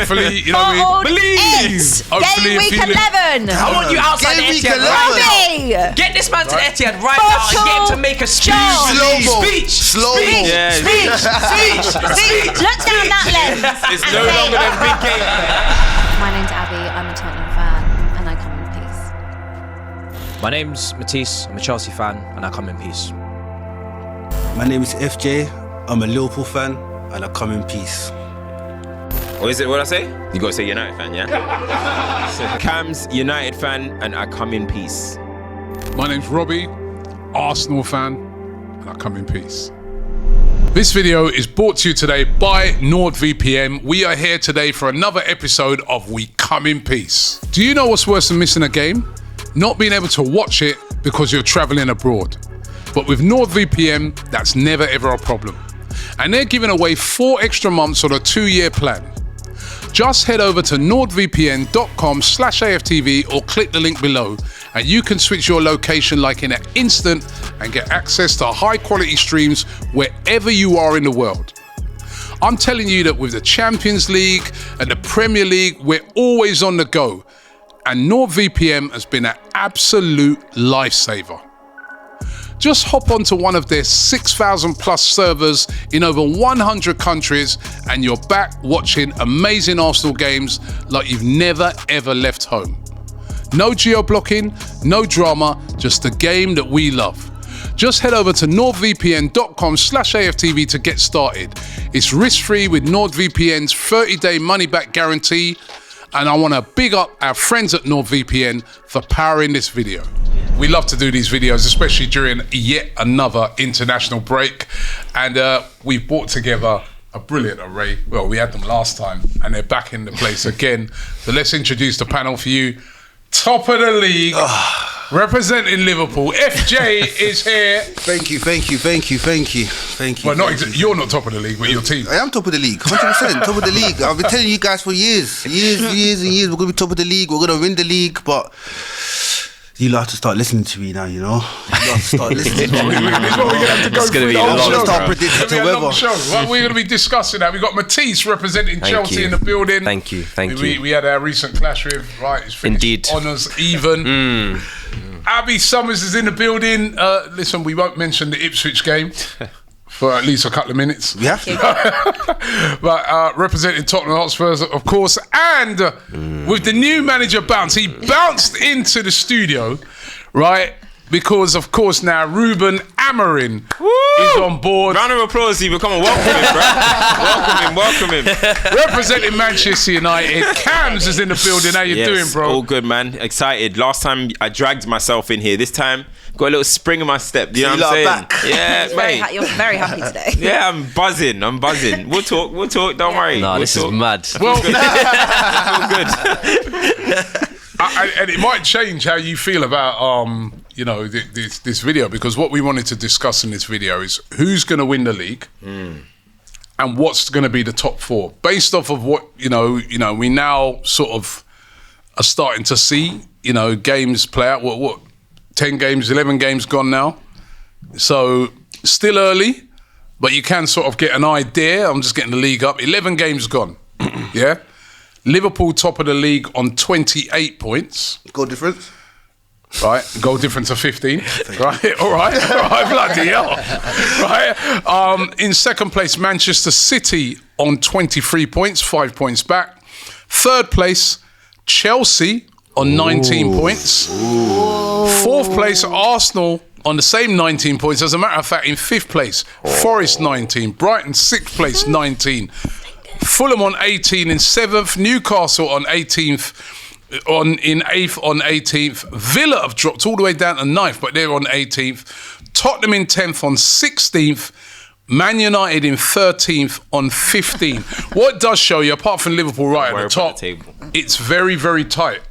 hopefully, you know what I mean? Believe. Hopefully, Game week 11. I want you outside the Etihad Robbie. Get this man to the Etihad right now and get him to make a speech. Speech. Look down that lens. It's no longer that big game. My name's Abby, I'm a Tottenham fan, and I come in peace. My name's Matisse, I'm a Chelsea fan, and I come in peace. My name is FJ, I'm a Liverpool fan, and I come in peace. What is it? What I say? You gotta say United fan, yeah? So Cam's United fan, and I come in peace. My name's Robbie, Arsenal fan, and I come in peace. This video is brought to you today by NordVPN. We are here today for another episode of We Come in Peace. Do you know what's worse than missing a game? Not being able to watch it because you're traveling abroad. But with NordVPN, that's never ever a problem. And they're giving away 4 extra months on a 2-year plan. Just head over to nordvpn.com/AFTV or click the link below and you can switch your location like in an instant and get access to high quality streams wherever you are in the world. I'm telling you that with the Champions League and the Premier League, we're always on the go. And NordVPN has been an absolute lifesaver. Just hop onto one of their 6,000 plus servers in over 100 countries and you're back watching amazing Arsenal games like you've never ever left home. No geo-blocking, no drama, just a game that we love. Just head over to nordvpn.com/AFTV to get started. It's risk-free with NordVPN's 30-day money-back guarantee. And I want to big up our friends at NordVPN for powering this video. We love to do these videos, especially during yet another international break. And we've brought together a brilliant array. Well, we had them last time and they're back in the place again. So let's introduce the panel for you. Top of the league, representing Liverpool, FJ is here. Thank you. Well, you're not top of the league, but your team. I am top of the league, 100% top of the league. I've been telling you guys for years and years. We're going to be top of the league, we're going to win the league, but you have to start listening to me now, you know? You have to start listening to me. This is what we're going to have to go through the whole show. Start predicting the weather. Well, we're going to be discussing that. We've got Matisse representing Chelsea in the building. Thank you. We had our recent clash with, right, it's finished. Indeed. Honours even. Abby Summers is in the building. Listen, we won't mention the Ipswich game for at least a couple of minutes. We have to. But representing Tottenham Hotspurs, of course, and with the new manager bounce, he bounced into the studio, right? Because, of course, now Ruben Amorim is on board. Round of applause, Steve. Come on, welcome him, bro. welcome him. Representing Manchester United, Cams is in the building. How you doing, bro? All good, man. Excited. Last time I dragged myself in here. This time, got a little spring in my step. You know what I'm saying? Back. Yeah, mate. You're very happy today. Yeah, I'm buzzing. We'll talk. Don't worry. No, this is mad. Well, All good. and it might change how you feel about this video, because what we wanted to discuss in this video is who's going to win the league and what's going to be the top 4 based off of what we now sort of are starting to see games play out. What 10 games, 11 games gone now, so still early, but you can sort of get an idea. I'm just getting the league up. 11 games gone. Yeah. Liverpool top of the league on 28 points. Goal difference. Right, goal difference of 15. Right, all right, bloody hell. Right, in second place, Manchester City on 23 points, 5 points back. Third place, Chelsea on 19 points. Fourth place, Arsenal on the same 19 points. As a matter of fact, in 5th place, Forest 19, Brighton 6th place 19. Fulham on 18 in 7th, Newcastle on 18th, in 8th on 18th. Villa have dropped all the way down to 9th, but they're on 18th. Tottenham in 10th on 16th. Man United in 13th on 15th. What it does show you, apart from Liverpool right at the top, it's very, very tight.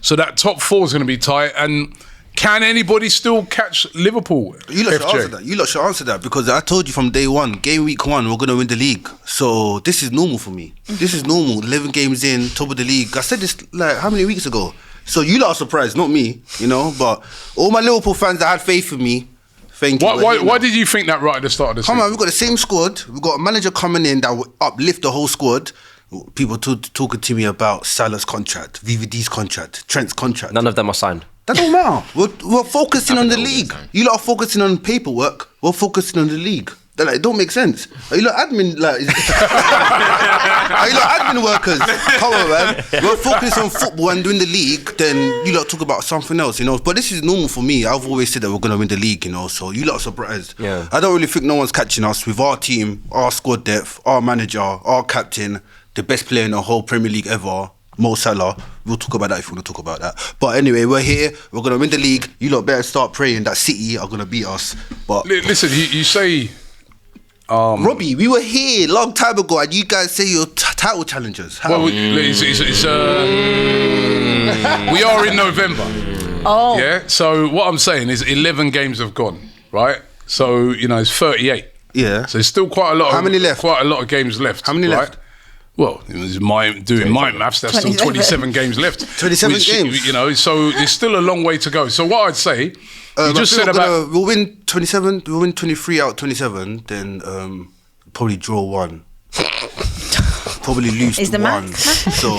So that top 4 is going to be tight. And can anybody still catch Liverpool? You lot should answer that because I told you from day one, game week 1, we're going to win the league. So this is normal for me. This is normal. 11 games in, top of the league. I said this like how many weeks ago? So you lot are surprised, not me, But all my Liverpool fans that had faith in me, thank you. Why did you think that right at the start of the season? Come on, we've got the same squad. We've got a manager coming in that will uplift the whole squad. people talking to me about Salah's contract, VVD's contract, Trent's contract. None of them are signed. That don't matter. We're focusing on the league. You lot are focusing on paperwork. We're focusing on the league. That like, it don't make sense. Are you lot admin like? Are you lot admin workers? Come on, man. We're focusing on football and doing the league. Then you lot talk about something else, you know. But this is normal for me. I've always said that we're gonna win the league, you know. So you lot are surprised. Yeah. I don't really think no one's catching us with our team, our squad depth, our manager, our captain, the best player in the whole Premier League ever. Mo Salah. We'll talk about that if you want to talk about that. But anyway, we're here. We're going to win the league. You lot better start praying that City are going to beat us. But Listen, you say... Robbie, we were here a long time ago and you guys say you're title challengers. How? Well, we are in November. Oh. Yeah, so what I'm saying is 11 games have gone, right? So, you know, it's 38. Yeah. So there's still quite a lot. How many left? Quite a lot of games left. How many right? left? Well, doing my maths, that's still 27 games left. 27 games? You know, so there's still a long way to go. So what I'd say, you just said about... We'll win 27, we'll win 23 out of 27, then probably draw one. Probably lose Is the one. math? So,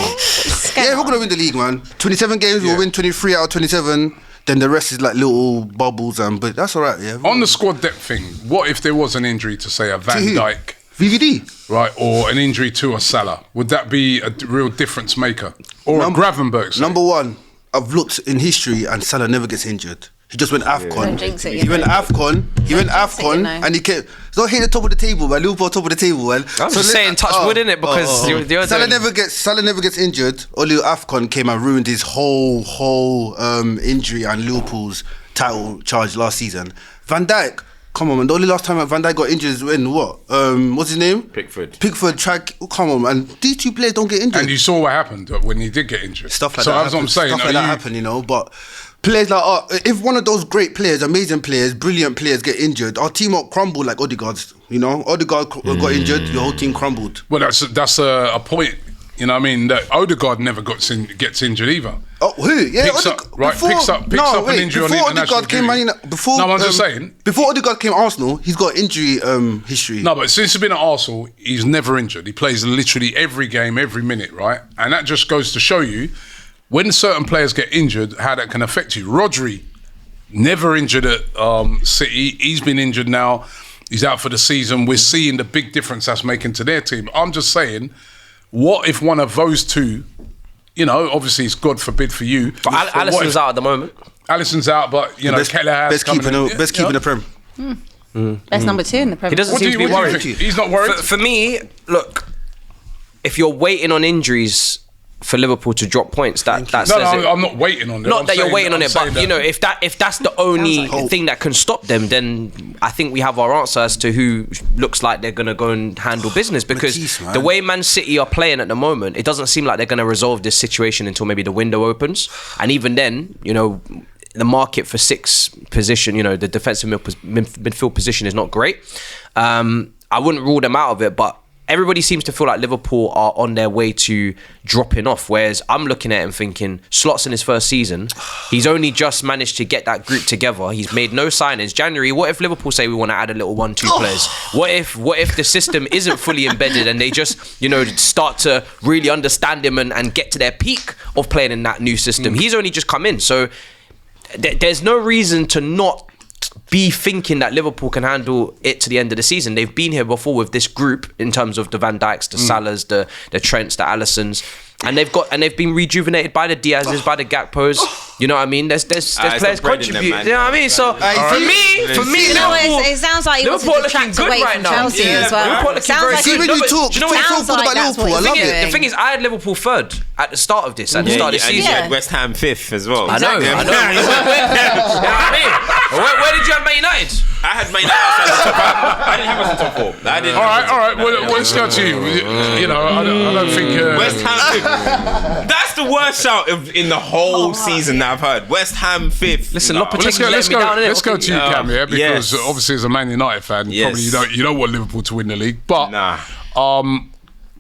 yeah, we're going to win the league, man. 27 games, we'll win 23 out of 27. Then the rest is like little bubbles, but that's all right, yeah. On the squad depth thing, what if there was an injury to, say, a Van who? Dijk... VVD. Right, or an injury to a Salah? Would that be a real difference maker? Or a Gravenberch? Say? Number one, I've looked in history and Salah never gets injured. He just went AFCON. Don't jinx it, He went AFCON. He went AFCon and he came. So he hit the top of the table, man. Liverpool top of the table, man. I'm just saying touch wood, innit? Because you're Salah never gets injured. Only AFCON came and ruined his whole injury and Liverpool's title charge last season. Van Dijk. Come on, man. The only last time Van Dijk got injured is when what? What's his name? Pickford. Come on, man. These two players don't get injured. And you saw what happened when he did get injured. Stuff like so that. that's what I'm saying. Stuff like that happen, you know. But players like if one of those great players, amazing players, brilliant players get injured, our team won't crumble like Odegaard's. You know, Odegaard got injured, your whole team crumbled. Well, that's a point. You know what I mean? That Odegaard never gets injured either. Oh, who? Yeah, picks up an injury on international duty. I'm just saying. Before Odegaard came Arsenal, he's got injury history. No, but since he's been at Arsenal, he's never injured. He plays literally every game, every minute, right? And that just goes to show you, when certain players get injured, how that can affect you. Rodri, never injured at City. He's been injured now. He's out for the season. We're seeing the big difference that's making to their team. I'm just saying, what if one of those two, you know, obviously it's God forbid for you. But Alisson's out at the moment. Alisson's out, but, you know, Keller has best keeper in the Prem. Best number 2 in the Premier He doesn't What seem do to you be worried. think? He's not worried? For me, look, if you're waiting on injuries for Liverpool to drop points, that says it. I'm not waiting on it. Not that you're waiting on it, but you know, if that's the only thing that can stop them, then I think we have our answer as to who looks like they're gonna go and handle business. Because Matisse, the way Man City are playing at the moment, it doesn't seem like they're gonna resolve this situation until maybe the window opens. And even then, you know, the market for 6th position, you know, the defensive midfield position is not great. I wouldn't rule them out of it, but everybody seems to feel like Liverpool are on their way to dropping off, whereas I'm looking at him thinking, Slot's in his first season, he's only just managed to get that group together, he's made no signings. January, what if Liverpool say we want to add a little 1-2 players? What if the system isn't fully embedded and they just, you know, start to really understand him and get to their peak of playing in that new system? He's only just come in, so there's no reason to not be thinking that Liverpool can handle it to the end of the season. They've been here before with this group in terms of the Van Dijks, the Salahs, the Trents, the Alissons, and they've been rejuvenated by the Diaz's, by the Gakpos. You know what I mean? There's players contribute. You know what I mean? So for me, You know, Liverpool, it sounds like he wants to Liverpool detract looking away good right from now. Chelsea as well. Liverpool looking Sounds very like good. See, when you No, but talk do you know what? so Sounds good like about that's what Liverpool, I he's love doing. it. The thing is, I had Liverpool 3rd at the start of this, at the start of the And you season. had West Ham 5th as well. I know. You know what I mean? Where did you have Man United? I had Man United outside the top 5. I didn't have us in top 4. I didn't. All right. Well, let's go to you. You know, I don't think... West Ham 5th. That's the worst shout in the whole season that I've heard. West Ham 5th. Listen, Let's go to you, Cam, yeah, because Yes. obviously as a Man United fan, Yes. probably you don't want Liverpool to win the league, but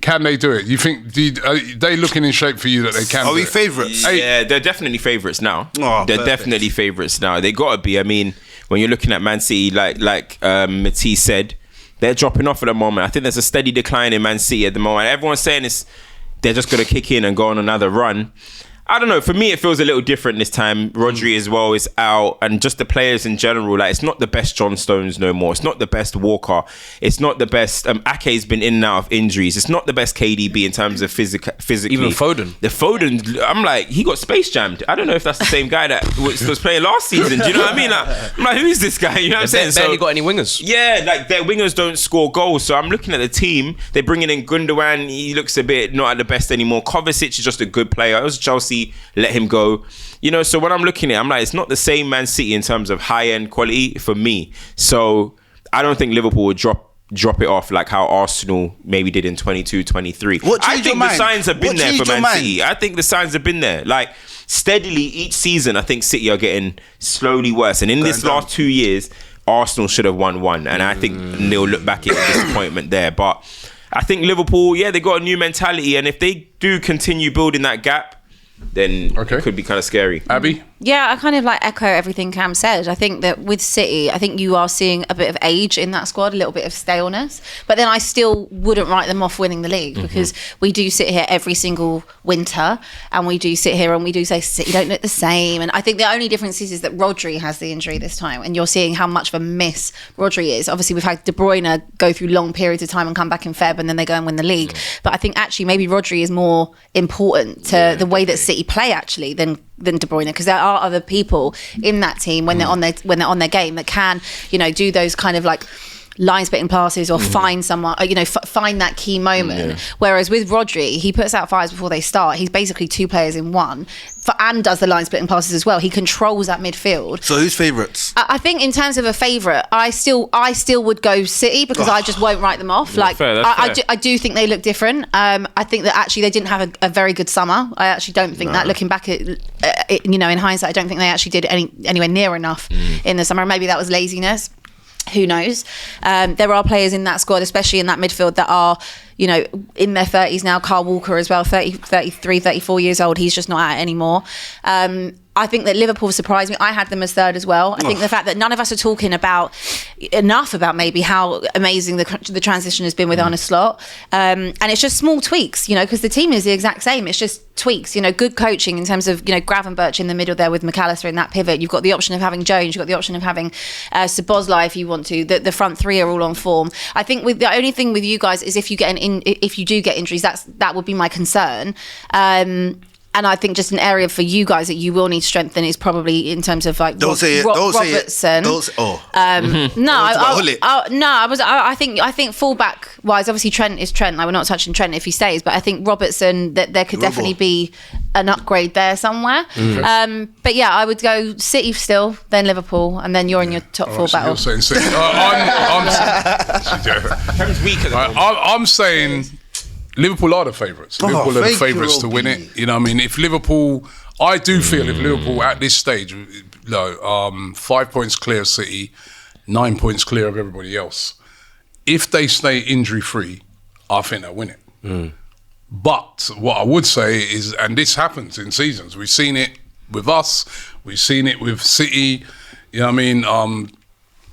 can they do it? You think are they looking in shape for you that they can? Are we do it? favourites? Yeah, they're definitely favourites now. Oh, they're perfect. definitely favourites now. They gotta be. I mean, when you're looking at Man City, like Matisse said, they're dropping off at the moment. I think there's a steady decline in Man City at the moment. Everyone's saying they're just going to kick in and go on another run. I don't know. For me, it feels a little different this time. Rodri as well is out, and just the players in general. Like, it's not the best John Stones no more. It's not the best Walker. It's not the best. Ake's been in and out of injuries. It's not the best KDB in terms of physically. Even Foden. The Foden, I'm like, he got space jammed. I don't know if that's the same guy that was playing last season. Do you know what I mean? Like, I'm like, who is this guy? You know what I'm saying? Barely got any wingers. Yeah, like their wingers don't score goals. So I'm looking at the team. They're bringing in Gundogan. He looks a bit not at the best anymore. Kovacic is just a good player. It was Chelsea. Let him go. You know, so when I'm looking at it, I'm like, it's not the same Man City in terms of high-end quality for me. So I don't think Liverpool would drop it off like how Arsenal maybe did in 22-23. I think the signs have been there for Man City. I think the signs have been there. Like, steadily each season, I think City are getting slowly worse. And in this last 2 years, Arsenal should have won one. And I think they'll look back at the disappointment there. But I think Liverpool, yeah, they got a new mentality. And if they do continue building that gap, then it could be kind of scary. Abby? Yeah, I kind of like echo everything Cam said. I think that with City, I think you are seeing a bit of age in that squad, a little bit of staleness. But then I still wouldn't write them off winning the league because we do sit here every single winter and we do sit here and we do say City don't look the same. And I think the only difference is that Rodri has the injury this time and you're seeing how much of a miss Rodri is. Obviously, we've had De Bruyne go through long periods of time and come back in Feb and then they go and win the league. But I think actually maybe Rodri is more important to the way that City play actually than De Bruyne, because there are other people in that team when they're on their game that can, you know, do those kind of like line splitting passes or find someone, you know, find that key moment. Whereas with Rodri, he puts out fires before they start. He's basically two players in one, and does the line splitting passes as well. He controls that midfield. So who's favourites? I think in terms of a favourite, I still would go City because I just won't write them off. Like I do think they look different. I think that actually they didn't have a very good summer. I actually don't think that, looking back at it, you know, in hindsight, I don't think they actually did anywhere near enough in the summer. Maybe that was laziness. Who knows? There are players in that squad, especially in that midfield, that are, you know, in their 30s now. Kyle Walker as well, 33, 34 years old. He's just not at it anymore. I think that Liverpool surprised me. I had them as third as well. I think the fact that none of us are talking enough about maybe how amazing the transition has been with Arne Slot. And it's just small tweaks, you know, because the team is the exact same. It's just tweaks, you know, good coaching in terms of, you know, Gravenberch in the middle there with McAllister in that pivot. You've got the option of having Jones. You've got the option of having Szoboszlai if you want to. The front three are all on form. I think the only thing with you guys is if you do get injuries, that would be my concern. And I think just an area for you guys that you will need to strengthen is probably in terms of like Robertson. I think fullback wise, obviously Trent is Trent. Like, we're not touching Trent if he stays, but I think Robertson that there could definitely be an upgrade there somewhere. But yeah, I would go City still, then Liverpool, and then you're in your top four battle. You're saying City. I'm saying Liverpool are the favourites. Liverpool are the favourites to win it. You know what I mean? If Liverpool, I do feel if Liverpool at this stage, 5 points clear of City, 9 points clear of everybody else. If they stay injury free, I think they'll win it. But what I would say is, and this happens in seasons, we've seen it with us, we've seen it with City, you know what I mean?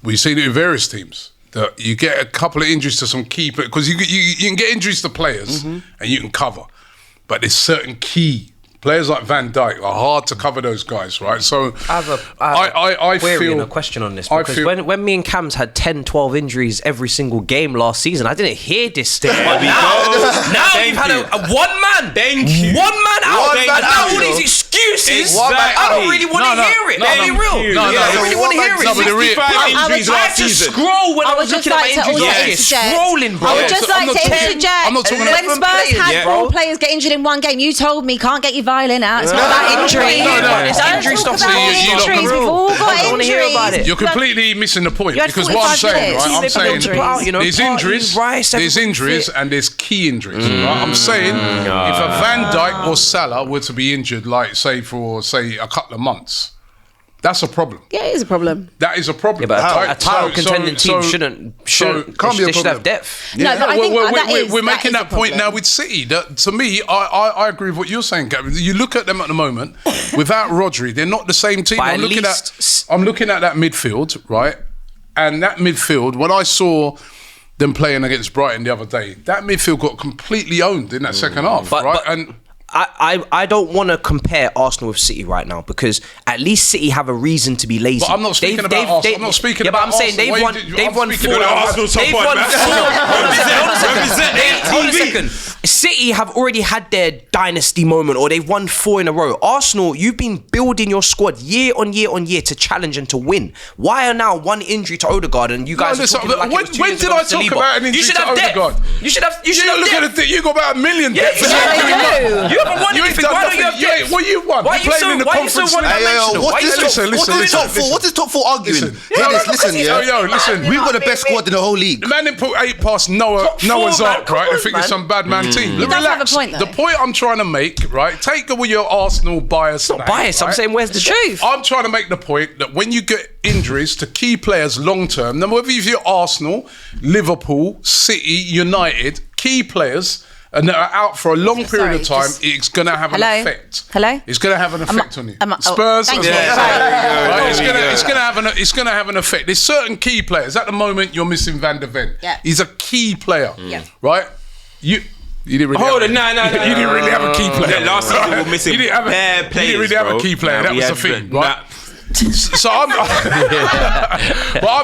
We've seen it with various teams. That you get a couple of injuries to some key, because you can get injuries to players and you can cover, but there's certain key players like Van Dijk are hard to cover those guys, right? So I have a question on this, because when me and Cams had 10, 12 injuries every single game last season, I didn't hear this thing. Now you've had a one man out, and now all these excuses. I don't really want to hear it. Be real. I don't really want to hear it. 65 injuries last season. Scroll when I was looking at my injuries. Scrolling, bro. I would just like to interject. I'm not talking about when Spurs had 4 players get injured in one game, you told me can't get your violin out. It's not about injury. It's injury stuff. We've all got injuries. You're completely missing the point, because what I'm saying, right? I'm saying there's injuries and there's key injuries. Right? I'm saying if a Van Dijk or Salah were to be injured, like say a couple of months, that's a problem. Yeah, it is a problem. That is a problem. Yeah, but a title contending team shouldn't have depth. Yeah. No, we're making that point now with City. That, to me, I agree with what you're saying, Gavin. You look at them at the moment, without Rodri, they're not the same team. I'm looking at that midfield, right? And that midfield, when I saw them playing against Brighton the other day. That midfield got completely owned in that second half, right? And I don't want to compare Arsenal with City right now because at least City have a reason to be lazy. But I'm not speaking about Arsenal. I'm not speaking about I'm saying Arsenal. they've won. They've won four. They've won Hold on a second. City have already had their dynasty moment, or they've won 4 in a row. Arsenal, you've been building your squad year on year on year to challenge and to win. Why are now one injury to Odegaard and you guys? When did I talk about an injury to Odegaard? You should have. Look at it. You got about 1 million. Yeah, you haven't won anything. Why don't you have depth? Well, you won. Why are you so one-dimensional? What's this top 4 arguing? Listen. We've got the best squad in the whole league. The man didn't put 8 past Noah's Ark, right? I think it's some bad man team. He does have a point, though. The point I'm trying to make, right? Take away your Arsenal bias. Not bias. I'm saying where's the truth? I'm trying to make the point that when you get injuries to key players long term, then whether you're Arsenal, Liverpool, City, United, key players, and they're out for a long period of time, it's going to have an effect. Hello? It's going to have an effect on you. Spurs. It's going to have an effect. There's certain key players. At the moment, you're missing Van der Ven. Yeah. He's a key player. Yeah. Right? You didn't really Hold on, you didn't really have a key player. Yeah, last season we were missing bare players. You didn't really have a key player. That was the thing, right? So I'm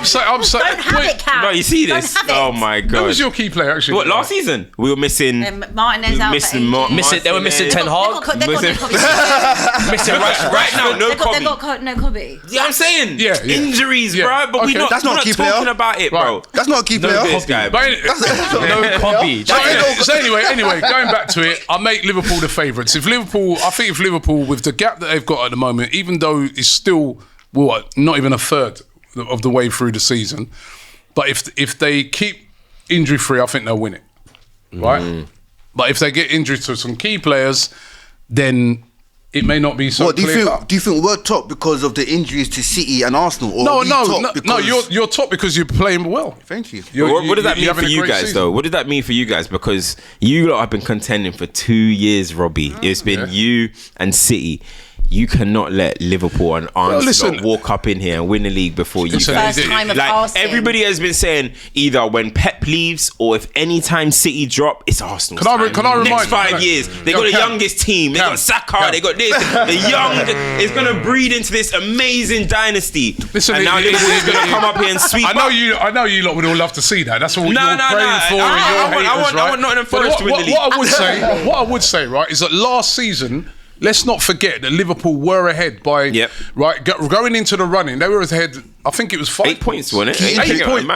saying. Don't have it, Cam. No, you see this? Oh my god! Who was your key player actually? What, last season? We were missing. Martinez out. They were missing Ten Hag. Missing right now. No Kobe. They've got no Kobe. Yeah, I'm saying. Yeah. Injuries, bro. But we're not talking about it, bro. That's not a key player. No, this guy. No Kobe. So anyway, going back to it, I make Liverpool the favourites. I think if Liverpool, with the gap that they've got at the moment, even though it's still not even a third of the way through the season, but if they keep injury free, I think they'll win it, right? But if they get injured to some key players, then it may not be so. What do you think we're top because of the injuries to City and Arsenal? Or No. You're top because you're playing well. Thank you. What does that mean for you guys, though? What does that mean for you guys? Because you lot have been contending for 2 years, Robbie. It's been you and City. You cannot let Liverpool and Arsenal walk up in here and win the league before you guys. First time of Arsenal. Everybody has been saying either when Pep leaves or if any time City drop, it's Arsenal. Can I remind next you? 5 years, they got the youngest team. They got Saka. They got this. The young is going to breed into this amazing dynasty. Listen, and now Liverpool is going to come up here and sweep. I know you lot would all love to see that. That's what you're praying for. I want Nottingham Forest to win the league. What I would say, right, is that last season, let's not forget that Liverpool were ahead by going into the running. They were ahead. I think it was 5 8 points, wasn't it? 8 points.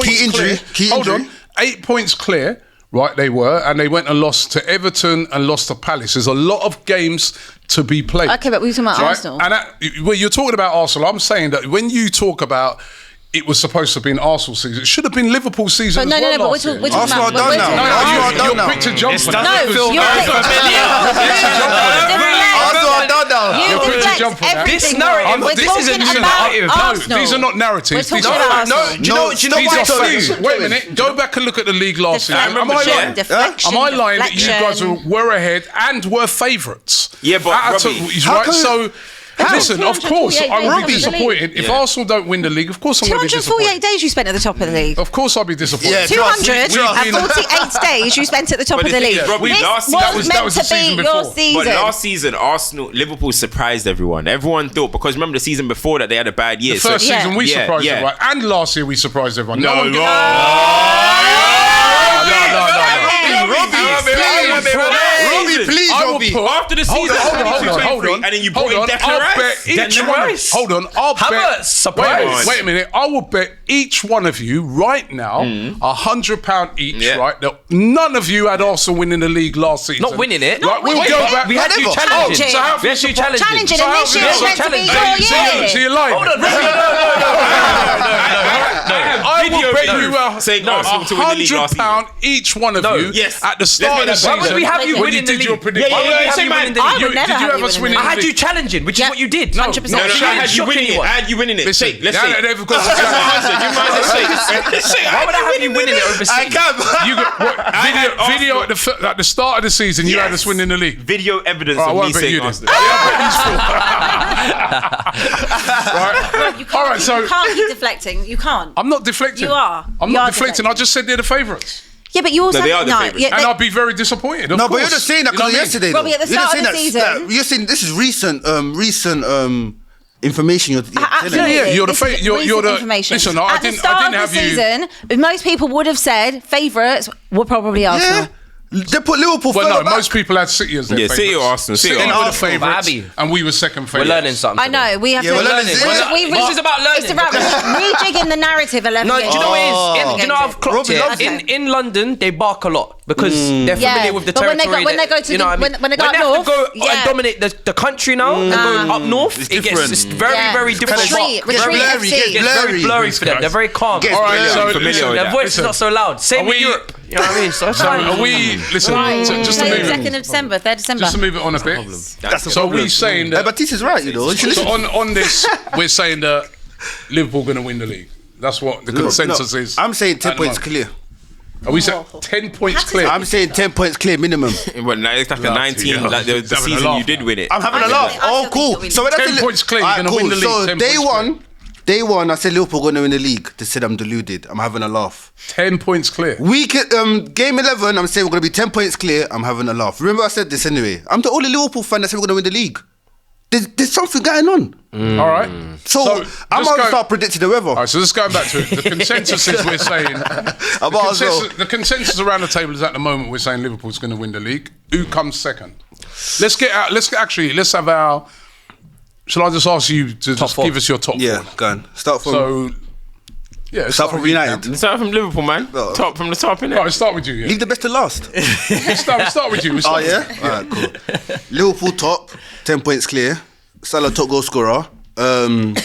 Key injury. Hold on, 8 points clear. Right, they were, and they went and lost to Everton and lost to Palace. There's a lot of games to be played. Okay, but we're talking about Arsenal. And you're talking about Arsenal. I'm saying that when you talk about it was supposed to be an Arsenal season. It should have been Liverpool season as well. But we're talking about... Arsenal are done now. You're quick to jump on You're that. quick to jump on that. This narrative. This is a new narrative. No, these are not narratives. We're talking about Arsenal. Do you know what I These are facts. Wait a minute. Go back and look at the league last season. Am I lying? Deflection. Am I lying that you guys were ahead and were favourites? Yeah, but Robbie, right. So. Listen, of course, I would be 248 disappointed if Arsenal don't win the league. Of course, I'm going to be disappointed. 248 days you spent at the top of the league. Of course, I'll be disappointed. Yeah, 248 days you spent at the top of the league. Robbie, that was the season before. But last season, Liverpool surprised everyone. Everyone thought, because remember the season before that they had a bad year. The first season we surprised everyone, and last year we surprised everyone. Robbie, please, Robbie. After the season, hold on, and then you brought in Declan Rice. Hold on, I'll bet. Surprise. Wait a minute. I will bet each one of you right now £100 each. Yeah. Right, now, none of you had Arsenal winning the league last season. Not winning it. Right, we'll go back. We had you challenging. So how We had you challenging. Challenging, and this year is meant to be your year. So you're lying. Hold on. I will bet you saying Arsenal to win the league last season. £100 each one of you Yes. at the start of the season. Why would we have you when winning you the did your league? prediction? Yeah. it's have you man. winning the I league. would never Did you have have you us winning winning the I the had league? you challenging, which is Yeah. what you did. 100%. No, I had you Shock winning it. anyone. I had you winning it. Listen, Shake, let's now shake. that they've got That's my answer. You mind to shake? Why would I have you winning it over I City? can't. You got what, video at the start of the season. You had us winning the league. Video evidence I of me won't bet saying you did. Arsenal. Right. You can't, All right, so you can't keep deflecting. You can't. I'm not deflecting. You are. I'm You not are deflecting. I just said they're the favourites. Yeah, but you also No, they are the favourites. And I'll be very disappointed. Of No, but course. you're just saying that You know because what I mean? yesterday. Robbie, at the You're just start of saying the that- season- you're saying this is recent information. You're Absolutely. Yeah, you're the This is you're recent the information. listen. I At the didn't start have of the you. season, most people would have said favourites were probably Arsenal. Yeah. They put Liverpool Well, further no, back. most people had City as their Yeah, favourites. City or Arsenal. City City or were the Arsenal. favourites, Abby. and we were second We're favourites. learning something. I know. We have Yeah, to. we're learning. This is about learning. It's about rejigging the narrative 11 No, do years. you know what it is? Oh. Do you know I've clocked Robbie it? loves In London, they bark a lot because they're familiar Yeah, with the but when they territory. go- when they go to you know the- what I mean? when they go up have north, to go yeah. and dominate the country now and go up north, it gets it's very, Yeah. very different. Retreat, Very- retreat blurry, FC. gets It's very blurry. blurry for them. They're very calm. Gets All right, blurry. so familiar listen, with Their that. voice listen. is not so loud. Same Are with we- Europe. You know what I mean? So it's So fine. are we? Listen, Right. just to move 2nd it, of December, 3rd December. just to move it on a bit. That's the So problem. we saying Hey, that. Batista's right, you know. You should So listen. on this, we're saying that Liverpool going to win the league. That's what the consensus is. I'm saying 10 at the points moment. clear. Are we saying 10 points clear? I'm saying 10 points clear minimum. Well, no, it's like a Laugh 19, to you. like the Having a season laugh you did now. win it. I'm having a I laugh. still think Oh, you'll cool. win. So when I 10 said points clear, you're Alright, gonna win the league, So 10 day points one, I said Liverpool going to win the league. They said I'm deluded. I'm having a laugh. 10 points clear. Game 11, I'm saying we're going to be 10 points clear. I'm having a laugh. Remember I said this anyway. I'm the only Liverpool fan that said we're going to win the league. There's something going on. All right. So I'm just going to go- start predicting the weather. All right, so just going back to it, the consensus is we're saying the consensus around the table is at the moment we're saying Liverpool's going to win the league. Who comes second? Let's have our. Shall I just ask you to just four. give us your top Yeah, four? go on. Start from So yeah, start from United. Let's start from Liverpool, man. No. Top from the top, innit? All right, start with you. Yeah. Leave the best to last. We'll start with you. We'll Oh start yeah. All right, cool. Liverpool top, 10 points clear. Salah top goal scorer. And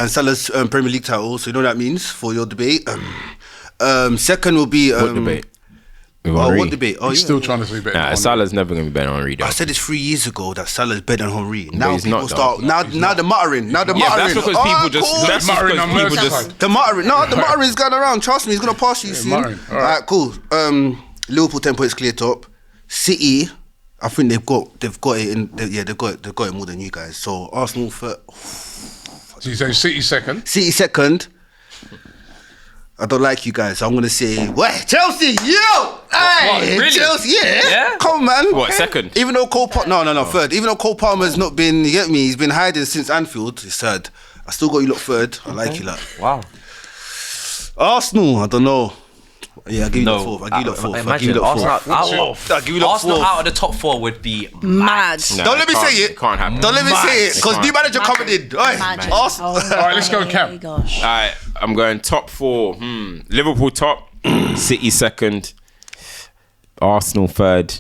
Salah's Premier League title. So you know what that means for your debate. Second will be What debate? With Oh, Henry? what debate? Oh, He's yeah. still trying to say better. Nah, Salah's never going to be better on Henry, though. I said this 3 years ago that Salah's better than Henry. Now he's people not, start. though. Now the muttering. Now the Yeah, muttering. that's because Oh, people just. cool. That's Muttering because on people Merseyside. just. The muttering. No, the muttering's going around. Trust me, he's gonna pass you soon. muttering. All right. Alright, cool. Liverpool 10 points clear top. City, I think they've got it in. They've got it more than you guys. So Arsenal for So you say City second. City second. I don't like you guys, so I'm gonna say what? Chelsea, yo! Hey, Really? Chelsea, yeah. Yeah? Come on, man. What, second? Even though third. Even though Cole Palmer's not been, you get me, he's been hiding since Anfield. He's third. I still got you lot third. I like you lot. Wow. Arsenal, I don't know. Yeah, I'll give you lot fourth. I'll give you lot fourth. I'll give Imagine you lot Arsenal, fourth. I'll give you lot Arsenal fourth. out of the top four would be Mad. Nah, Don't let me can't- say it. Can't happen. Don't let me say it, because It new can't. manager coming in. Oi, Imagine. Arsenal. Oh, All right, let's go, Cam. my gosh. All right, I'm going top four. Liverpool top, City second, Arsenal third.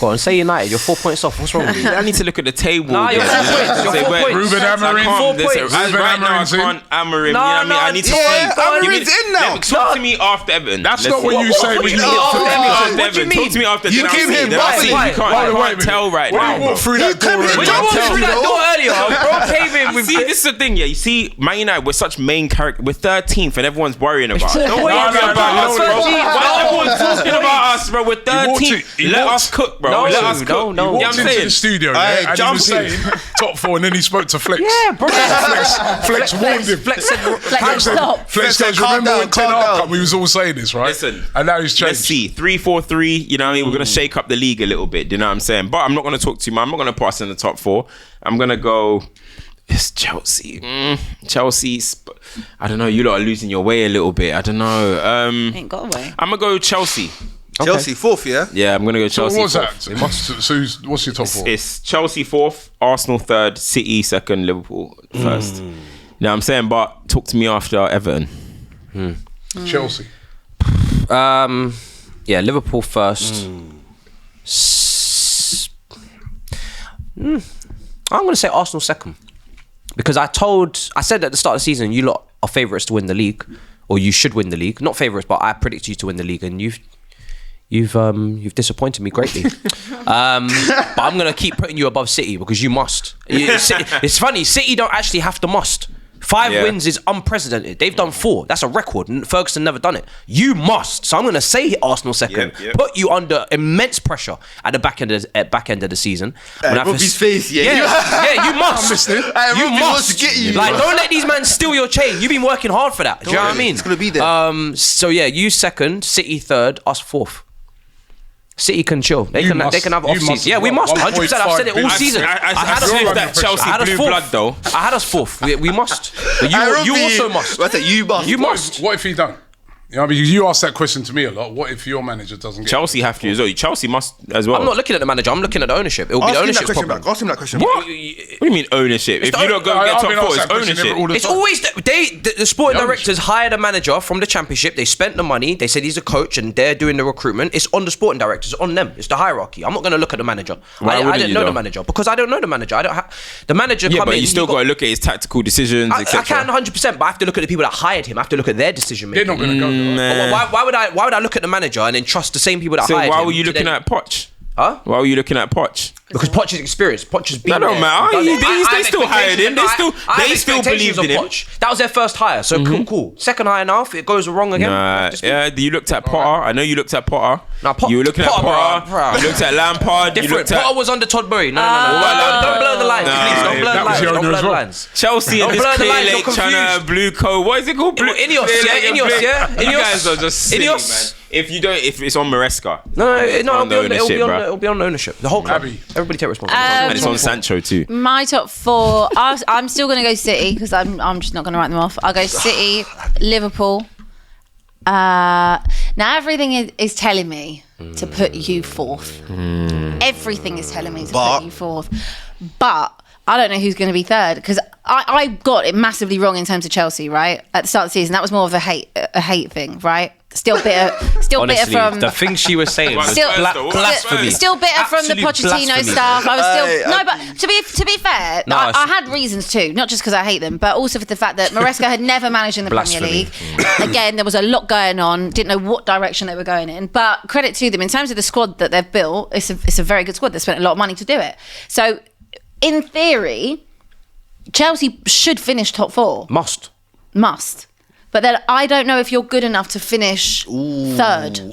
Go on, say United. You're 4 points off. What's wrong with you? I need to look at the table. Nah, you're again. 4 points. You're Say, 4 wait, points. Ruben Amorim. 4 Listen, points. right Ruben now, I Amorim's in. can't Amorim. No, you know what I mean? no, I need to yeah, see. Amorim's in now. Talk to me after Everton. That's Let's not what see. you say when you mean? walk through What that do you door. mean? After What do you Everton. mean? Talk to me after. You then I'll give see, him then I'll Bobby. see. You Why? can't, Why? you Wait, can't tell right When now. you walk through that door, came in When Don't you walked tell through me, that though. door earlier, bro came in with. See, this is the thing, yeah. You see, Man United, we're such main character. We're 13th, and everyone's worrying about it. Don't worry No, no, about no, us, no, bro. no, Why everyone's talking about us, bro? We're walked 13th. in- he Let walked- us cook, bro. No, Let us cook. no. He You know walked what I'm into saying? the studio Aye, and he was jumping. saying top four, and then he spoke to Flex. Yeah, bro. Flex warned him. Flex said, Flex, stop. Flex said, goes, calm remember down, when Ten calm Hag down. come, we was all saying this, right? Listen, and now he's changed. Let's see, 3-4-3. You know what I mean? We're gonna shake up the league a little bit. You know what I'm saying? But I'm not gonna talk too much. I'm not gonna pass in the top four. I'm gonna go. It's Chelsea. Chelsea. I don't know. You lot are losing your way a little bit. I don't know. Ain't got away. I'm gonna go Chelsea. Chelsea fourth, yeah. Yeah, I'm gonna go So Chelsea. what's fourth. that? So what's your top four? It's Chelsea fourth, Arsenal third, City second, Liverpool first. You know what I'm saying? But talk to me after Everton. Chelsea. yeah, Liverpool first. I'm going to say Arsenal second. Because I said at the start of the season, you lot are favourites to win the league. Or you should win the league. Not favourites, but I predict you to win the league. And You've disappointed me greatly. But I'm going to keep putting you above City because you must. It's funny, City don't actually have to must. 5 wins is unprecedented. They've done 4. That's a record. Ferguson never done it. You must. So I'm going to say Arsenal second. Yep. Put you under immense pressure at the back end of the season. Robbie's face, you must. Robbie wants to get you. Like, don't let these men steal your chain. You've been working hard for that. Do you know what I mean? It's going to be there. So yeah, you second, City third, us fourth. City can chill. They can have off season. Yeah, we must. 100%. I've said it all season. I had us fourth. That Chelsea blue blood though. I had us fourth. We must. But you also must. I said you must. You must. What if he don't? You know, I mean, you ask that question to me a lot. What if your manager doesn't get Chelsea have to as well. Chelsea must as well. I'm not looking at the manager. I'm looking at the ownership. It will be the ownership's problem. Ask him that question. What do you mean ownership? If you don't go get top 4, it's ownership. It's always the sporting directors hired a manager from the championship. They spent the money. They said he's a coach and they're doing the recruitment. It's on the sporting directors. It's on them. It's the hierarchy. I'm not going to look at the manager. I didn't know the manager because I don't know the manager. I don't have the manager. Yeah, but you still got to look at his tactical decisions. I can 100%, but I have to look at the people that hired him. I have to look at their decision making. They're not going to go. Why would I look at the manager and then trust the same people that hired him? So why were you looking at Poch? Huh? Why were you looking at Poch? Because Poch is experienced. Poch has been That don't matter. They still hired him. They still believed in him. That was their first hire, so cool. Second hire now, if it goes wrong again. Yeah, you looked at Potter. I know you looked at Potter. You were looking at Potter. You looked at Lampard. Different. Potter was under Todd Boehly. No. Don't blur the lines, please. Don't blur the lines. Don't blur the lines. Chelsea and this Clear Lake trying to blue coat. What is it called? Ineos, yeah. You guys are just silly, man. If it's on Maresca. No, it'll be on ownership. The whole club. Everybody take responsibility. And it's on Sancho too. My top 4, I'm still going to go City because I'm just not going to write them off. I'll go City, Liverpool. Now everything is telling me to put you 4th. Everything is telling me to put you 4th. But I don't know who's going to be 3rd because I got it massively wrong in terms of Chelsea, right? At the start of the season, that was more of a hate thing, right? Still bitter Honestly, from the things she was saying was blasphemy. Still bitter from the Pochettino stuff. I was but to be fair, I had reasons too, not just because I hate them, but also for the fact that Maresca had never managed in the Premier League. Again, there was a lot going on. Didn't know what direction they were going in. But credit to them in terms of the squad that they've built. It's a very good squad. They spent a lot of money to do it. So, in theory, Chelsea should finish top 4. Must. But then I don't know if you're good enough to finish 3rd.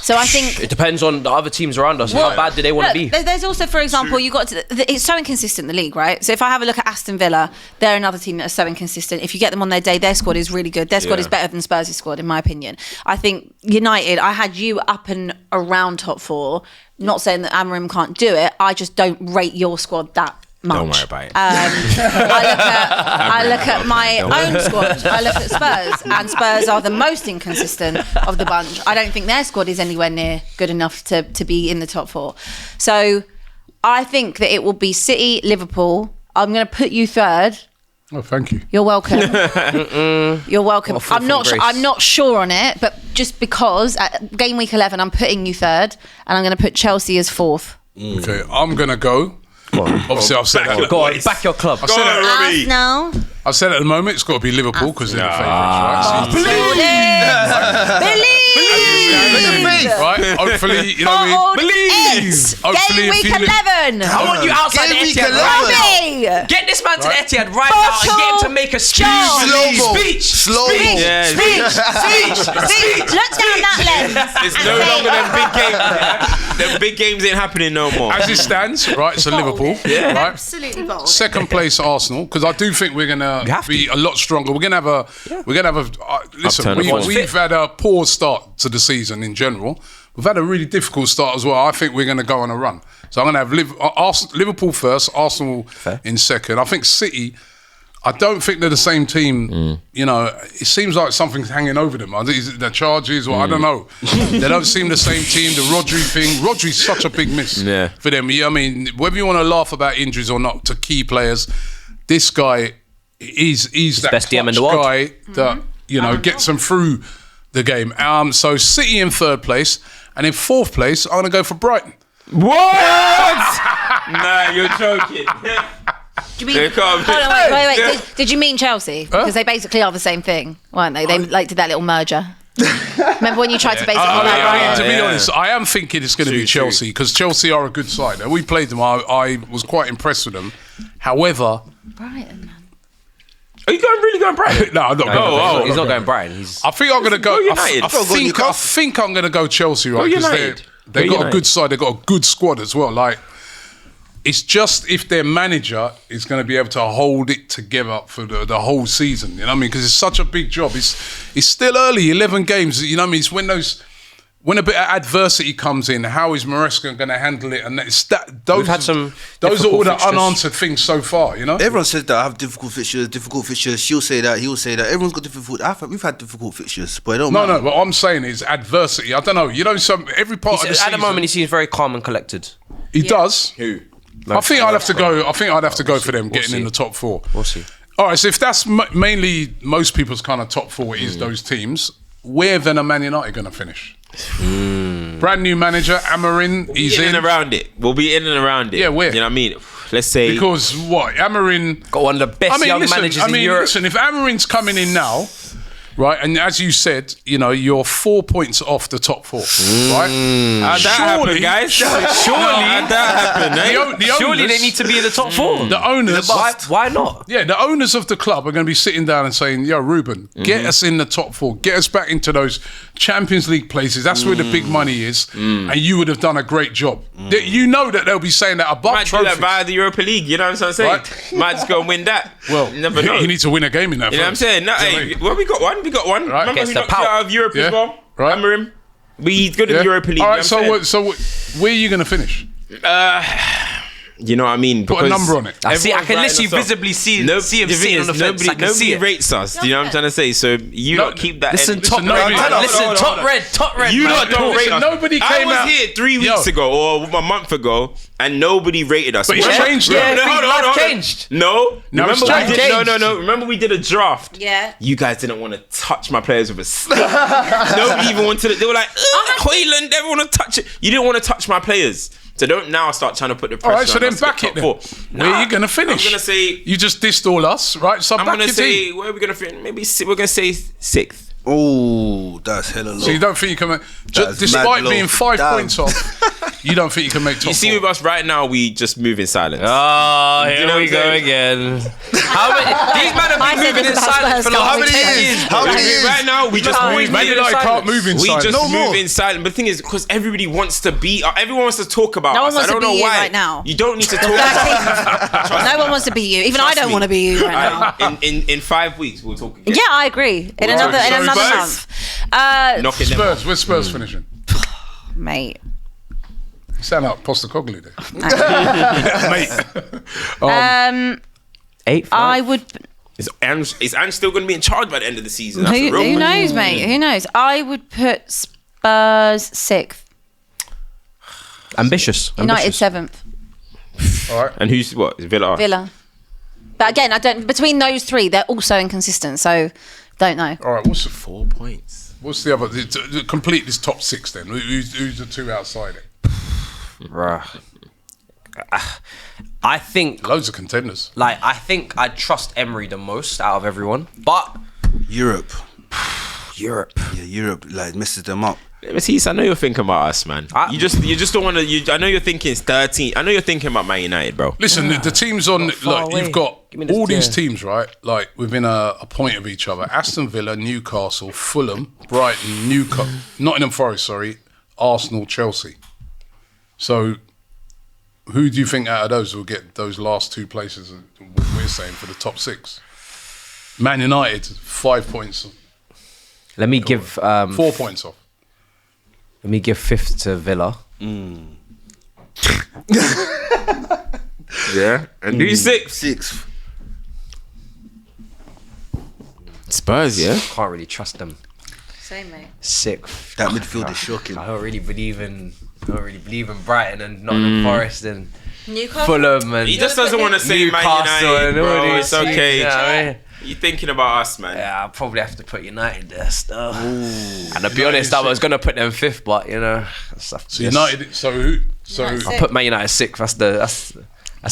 So I think it depends on the other teams around us. How bad do they want to be? There's also, for example, it's so inconsistent, the league, right? So if I have a look at Aston Villa, they're another team that are so inconsistent. If you get them on their day, their squad is really good. Their squad is better than Spurs' squad, in my opinion. I think United, I had you up and around top 4. Not saying that Amorim can't do it. I just don't rate your squad that much. Don't worry about it. I look at my own squad. I look at Spurs, and Spurs are the most inconsistent of the bunch. I don't think their squad is anywhere near good enough to be in the top 4. So I think that it will be City, Liverpool. I'm going to put you 3rd. Oh, thank you. You're welcome. You're welcome. I'm not sure on it, but just because at game week 11, I'm putting you 3rd, and I'm going to put Chelsea as 4th. Okay, I'm going to go. Obviously, I've said that. Go on, back your club. I've said that, Robbie. I've said at the moment, it's got to be Liverpool because they're the favourites, right? Believe! Right? Hopefully, you know what I mean? Believe! Game week 11! I want you outside the Etihad Robbie! Get this man to the Etihad right now and get him to make a speech. Speech! Look down that lens. It's no longer them big games. Them big games ain't happening no more. As it stands, right, so Liverpool. Yeah. Right? Absolutely bold. Second place Arsenal, because I do think we're gonna be a lot stronger. We're gonna have a listen. We've had a poor start to the season in general. We've had a really difficult start as well. I think we're gonna go on a run. So I'm gonna have Liverpool first, Arsenal in second. I think City. I don't think they're the same team. You know, it seems like something's hanging over them. Is it the charges or I don't know. They don't seem the same team. The Rodri thing. Rodri's such a big miss for them. I mean, whether you want to laugh about injuries or not to key players, this guy he's that best DM in the world guy that gets them through the game. So City in 3rd place, and in 4th place, I'm going to go for Brighton. What? Nah, you're joking. Do you mean, hold on, wait. Did you mean Chelsea? Because they basically are the same thing, weren't they? They did that little merger. Remember when you tried to base it on I that, mean, right? to be honest, I am thinking it's going to be Chelsea because Chelsea are a good side. And we played them. I was quite impressed with them. However, Brighton, man. Are you really going Brighton? no, I'm not going. He's not going Brighton. I think I'm going to go. United. I think I'm going to go Chelsea, right? Because they've got a good side. They've got a good squad as well. Like, it's just if their manager is going to be able to hold it together for the whole season. You know what I mean? Because it's such a big job. It's still early, 11 games. You know what I mean? It's when a bit of adversity comes in, how is Maresca going to handle it? And those are all the unanswered things so far, you know? Everyone says that I have difficult fixtures. She'll say that, he'll say that. Everyone's got difficult. We've had difficult fixtures, but it don't matter. No, what I'm saying is adversity. I don't know. You know, every part of the season. At the moment, he seems very calm and collected. He does. Who? I think I'd have to go. I think I'd have to go for them getting in the top 4. We'll see. All right, so if that's mainly most people's kind of top 4 is those teams, where then are Man United going to finish? Brand new manager, Amorim, he's in and around it. We'll be in and around it. Yeah, where? You know what I mean? Let's say because what Amorim got one of the best young managers in Europe. Listen, if Amorim's coming in now, right, and as you said, you know, you're 4 points off the top 4, right? How'd that happen, guys? Surely how'd that happen, eh? Surely they need to be in the top 4. The owners, why not? Yeah, the owners of the club are going to be sitting down and saying, "Yo, Ruben, get us in the top 4, get us back into those Champions League places. That's where the big money is, and you would have done a great job." You know that they'll be saying that above Might trophies. do that via the Europa League. You know what I'm saying? Right. Might just go and win that. Well, you never know. You need to win a game in that. You know what I'm saying? No, hey, well, we got one. Right. Remember Gets who the knocked you pout. out of Europe as well? Right. Remember him? He's good in the Europa League. All you right, know what I'm saying? where are you going to finish? You know what I mean? Put a number on it. I can writing literally us off. visibly see him sitting on the fence. I can see Nobody it. rates us. Do you know what I'm trying to say? So you No, not keep that. Listen, energy. top red. You man. lot don't rate us. Nobody came I out- was here 3 weeks ago or a month ago, and nobody rated us. But it's changed, though. Yeah, Hold on. life changed. No. No, Remember it's we did, changed. no. Remember we did a draft. Yeah. You guys didn't want to touch my players with a stick. Nobody even wanted it. They were like, Hoyland, everyone want to touch it. You didn't want to touch my players. So don't now start trying to put the pressure All right, so on then us to back get it then. top 4. Where are you going to finish? I'm going to say... You just dissed all us, right? So I'm back going to your say... team. Where are we going to finish? Maybe we're going to say 6th. Oh, that's hella low. So you don't think you can make... That's Despite mad being low. 5 Damn. points off, you don't think you can make top You see 4? with us right now, we just move in silence. Oh, here You know we what go I'm saying? again. How many? These men I have said been moving in this about silence for Spurs, like how how many many years? years? How many years? Right now, we just always move Man moving in United can't silence. move in We silence. just No move more. in silence. But the thing is, because everybody wants to be... everyone wants to talk about No us. one wants I don't to be know you why. right now. You don't need to talk about us. No one wants to be you. Even I don't me. want to be you right now. In 5 weeks, we'll talk again. Yeah, I agree. In Well, another so month. Spurs. Knocking them Spurs, off. where's Spurs finishing? Mate. Sound like Postecoglou there. Mate. 8th. I would... Is Ange still going to be in charge by the end of the season? That's a real Who question. knows, mate? Who knows? I would put Spurs 6th. Ambitious. United 7th. All right. And who's what? Is Villa? Villa. But again, I don't... Between those three, they're also inconsistent, so don't know. All right, what's 4 points. the other... To complete this top 6 then. Who's the 2 outside it? I think, Loads of contenders. I think I trust Emery the most out of everyone, but Europe. Europe. Yeah, Europe like messes them up. Matisse, I know you're thinking about us, man. You just don't want to. I know you're thinking it's 13. I know you're thinking about Man United, bro. Listen, the teams on... far Look, away. you've got Give me this all these tier. teams, right? Like, within a point of each other. Aston Villa, Newcastle, Fulham, Brighton, Nottingham Forest, Arsenal, Chelsea. So... Who do you think out of those will get those last 2 places? What we're saying for the top 6. Man United 5 points, Let me give 4 points off. let me give 5th to Villa. Yeah. And who's 6? 6th. Spurs, yeah. Can't really trust them. Same, mate. 6th. That midfield is shocking. I don't really believe in Brighton and Nottingham Forest and Newcastle? Fulham and He just doesn't want to say Man Newcastle United, and all bro. these It's okay. teams, you know what I mean? You're thinking about us, man. Yeah, I'll probably have to put United there still. And to be honest, I was gonna put them 5th, but you know, So United. So who? So I'll put Man United 6th. That's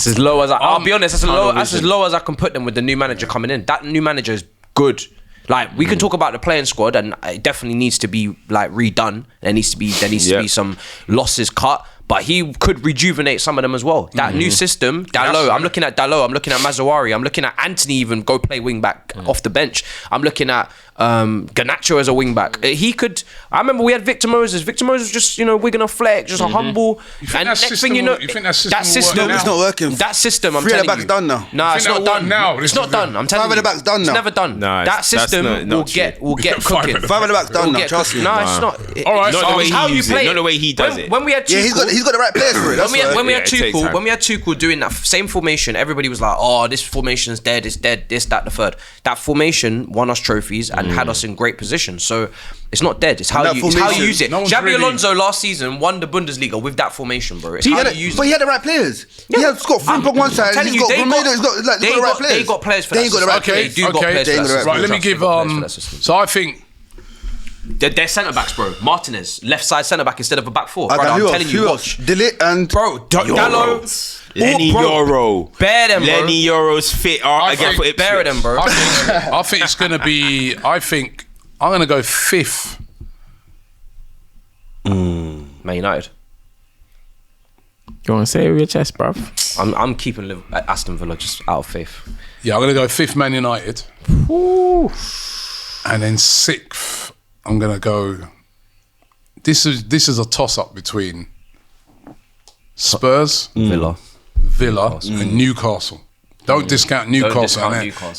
as low as I'll be honest. That's as low as I can put them with the new manager coming in. That new manager is good. Like we can talk about the playing squad, and it definitely needs to be like redone. There needs to be some losses cut. But he could rejuvenate some of them as well. That new system, Dalot. I'm looking at Dalot. I'm looking at Mazzawari. I'm looking at Anthony even go play wing back off the bench. I'm looking at Garnacho as a wing back. He could. I remember we had Victor Moses. Victor Moses just wigging a fleck, just a humble. And next thing you know, that system it's not working. That system, I'm Three telling at the back's done now. Nah, it's not done. Now it's not done. I'm telling you, 5 at the back's done now. It's never done. No, that system will get cooking. 5 at the back's done now. Trust me. No, it's not. All right, not the way how he you uses play it, not the way he does it. When we had He's got the right players for it. When we had it takes time. Tuchel doing that same formation, everybody was like, "Oh, this formation's dead. It's dead. This, that, the third." That formation won us trophies and had us in great position. So it's not dead. It's how you use it. Xabi Alonso last season won the Bundesliga with that formation, bro. It's how you use it. But he had the right players. He has got Frimpong on one side. He's got Romero. He's got the right players. They got players for that. They got the right players. They do got players for that system. Right, let me give. So I think. They're centre backs, bro. Martinez, left side centre back instead of a back four. I'm telling you, watch. Delete and Dalot, Lenny Euro. Bear them, bro. Lenny Euro's fit. Bear them, bro. I think it's going to be. I think I'm going to go 5th. Man United. Go on, say it with your chest, bruv. I'm keeping Aston Villa just out of faith. Yeah, I'm going to go 5th Man United. Ooh. And then 6th, I'm going to go. This is a toss-up between Spurs, Villa, and Newcastle. Don't discount Newcastle.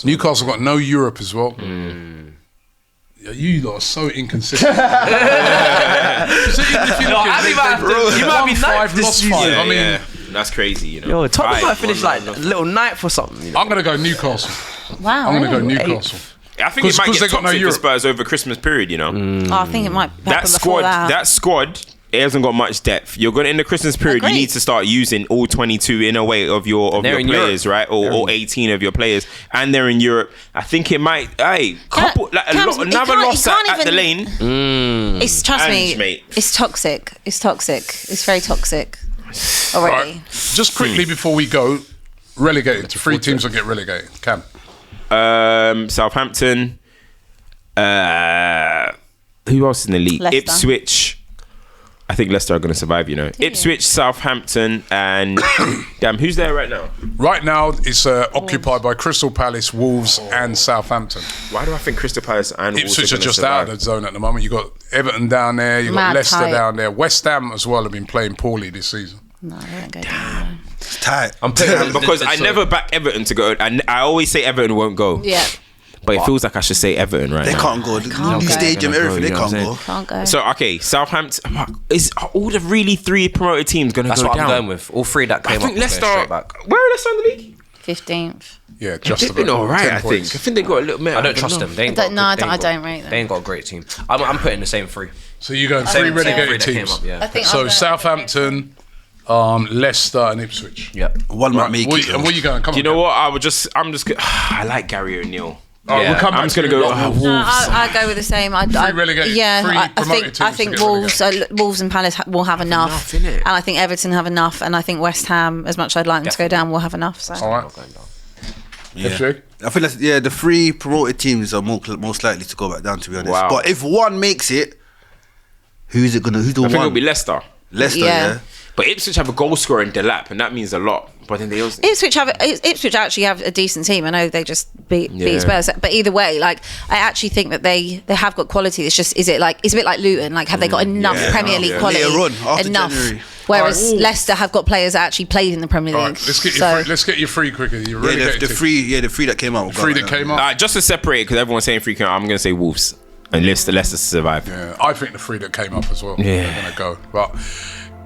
Newcastle got no Europe as well. You lot are so inconsistent. You might be ninth this season. I mean, that's crazy. Yo, Tottenham might finish like a little ninth or something. I'm going to go Newcastle. Wow. I'm going to go Newcastle. I think it might get toxic for Spurs over Christmas period, I think it might happen before that. That squad, it hasn't got much depth. You're going in the Christmas period, you need to start using all 22 in a way of your players, right? Or 18 of your players, and they're in Europe. I think it might. Another loss at the lane. Trust me, it's toxic. It's toxic. It's very toxic already. Right. Just quickly before we go, relegated. 3 teams will get relegated. Cam. Southampton. Who else in the league? Leicester. Ipswich. I think Leicester are going to survive, Ipswich, Southampton, and damn, who's there right now? Right now, it's occupied by Crystal Palace, Wolves, and Southampton. Why do I think Crystal Palace and Ipswich are just out of the zone at the moment. You've got Everton down there, you've got Leicester down there. West Ham as well have been playing poorly this season. No, they don't go down. It's tight. I'm putting because I never back Everton to go. I always say Everton won't go. Yeah. But it feels like I should say Everton right now. They can't go. The new stadium, everything, they can't go. Can't go. So, okay, Southampton. Is all the really 3 promoted teams going to go down? That's what I'm going with. All 3 that came up. I think Leicester. Straight back. Where are Leicester in the league? 15th. Yeah, just They've been all right, I think. I think they got a little bit. I don't trust them. They ain't I got don't rate them. They ain't got a great team. I'm putting the same 3. So you're going 3 relegated teams. I think So Southampton, Leicester, and Ipswich. Yeah. One might make it. And where you going? Come on. You know what? I'm just. I like Gary O'Neill. We'll come back. I'm just gonna go. Wolves. No, I go with the same. 3 relegated. 3 promoted I think Wolves and Palace will have enough, innit? and I think Everton have enough, and I think West Ham, as much as I'd like them to go down, will have enough. So. All right. Yeah. I feel like the 3 promoted teams are most likely to go back down. To be honest, Wow. but if one makes it, who's it gonna? Who's the I one? think it'll be Leicester. Leicester, Yeah. yeah. But Ipswich have a goal scorer in Delap, and that means a lot. But then they also Ipswich actually have a decent team. I know they just beat Spurs, but either way, like I actually think that they have got quality. It's just it's a bit like Luton. Like have they got enough Premier League quality? Enough. January. Whereas Leicester have got players that actually played in the Premier League. All right, let's get you 3 quickly. You're The 3 that came out. 3 that came up. just to separate, because everyone's saying 3 came out, I'm going to say Wolves. And Leicester to survive. Yeah, I think the 3 that came up as well. Yeah. They're going to go. But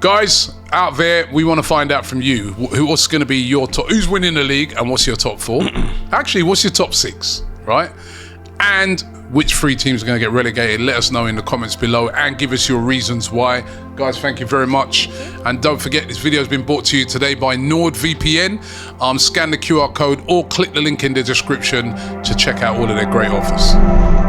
guys out there, we want to find out from you what's going to be your top. Who's winning the league and what's your top 4? Actually, what's your top 6, right? And which 3 teams are going to get relegated? Let us know in the comments below and give us your reasons why. Guys, thank you very much. And don't forget, this video has been brought to you today by NordVPN. Scan the QR code or click the link in the description to check out all of their great offers.